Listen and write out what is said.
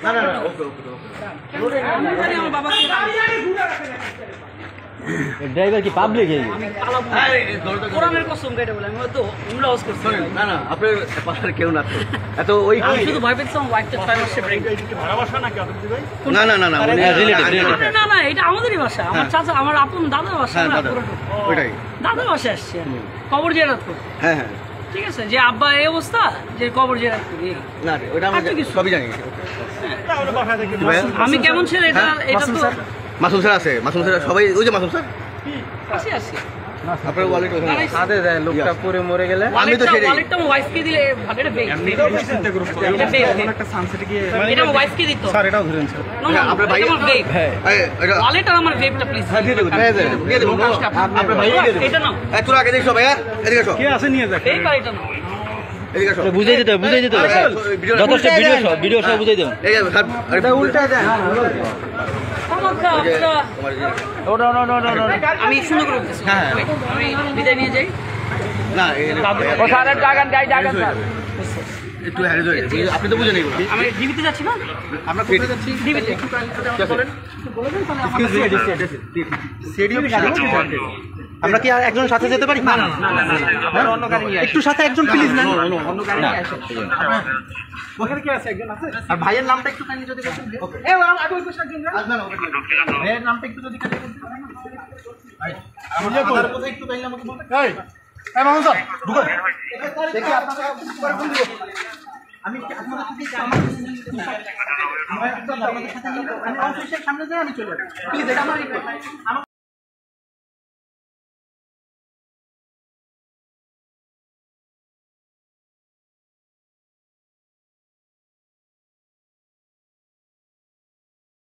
না না না ওকে ওকে ওকে আমি জানি আমার বাবাকে ড্রাইভার কি পাবলিক এই কোরআনের কসম কেটে বলে আমি তো উমরা ওয়াজ করছি না না আপনার পাশার কেউ না এত ওই আমি শুধু ভয় পেয়েছিলাম ওয়াইফটা 6 মাসে ব্রেক ভাড়া বাসা নাকি আপনি ভাই? না না না না না না এটা আমাদেরই ভাষা আমার চাচা আমার আপন দাদার ভাষা হ্যাঁ না দাদা ওইটাই দাদার ভাষা আসছে কবর জিয়ারত করতে হ্যাঁ হ্যাঁ ঠিক আছে যে আব্বা এই অবস্থা যে কবর জিয়ারত করি না ওইটা আমরা সবই জানি তাহলে বাসা থেকে আমি কেমন ছেলে এটা এটা তো মাসুম স্যার আছে মাসুম স্যার সবাই ওই যে মাসুম স্যার আসি আসি আপনার ওয়ালেট ওখানে সাথে যায় লোকটা পরে মরে গেলে আমি তো সেটাই ওয়ালেটটা আমার ওয়াইফকে দিলে ভালো বেক চিন্তা করুন এটা বেক একটা সানসেটে গিয়ে এটা আমার ওয়াইফকে দিত স্যার এটাও ধরেন স্যার আপনার ভাই আমার বেক এটা ওয়ালেট আর আমার বেকটা প্লিজ দিয়ে দেবো দিয়ে দেবো আপনার ভাই দিয়ে দেবো এটা নাও তোর আগে দেখো ভাইয়া এদিকে আসো কে আছে নিয়ে যাক বেক আর এটা নাও এদিকে আসো বুঝাই দিতে যথেষ্ট ভিডিও সব বুঝাই দেন এই স্যার এটা উল্টা দেন আমাকে আপনারা আমি সুন্দর করে বলতেছি আমি বিদায় নিয়ে যাই না ও স্যার টাকা গাই টাকা স্যার একটু হ্যারে ধরে আপনি তো বুঝেন এগুলো আমি ডিবিতে যাচ্ছি না আমরা ফেটে যাচ্ছি ডিবিতে আমরা কি আর একজনের সাথে যেতে পারি না না অন্য গাড়ি একটু সাথে একজন প্লিজ না অন্য গাড়ি ওখানে কি আছে একজন আছে আর ভাইয়ের নামটা একটু কাইন্ডলি যদি বলতেন এই আগে ওই পাশে একজন ভাইয়ের নামটা একটু যদি কাইন্ডলি বলতেন ভাই আমার কথা একটু কাইন্ডলি আমাকে বলতেন এই এই মামুন স্যার ঢুকো দেখি আপনারা করে বলবো আমি আপনাদের সাথে আমার সাথে নিয়ে আমি অফিসের সামনে যাই আমি চলে যাই প্লিজ এটা আমার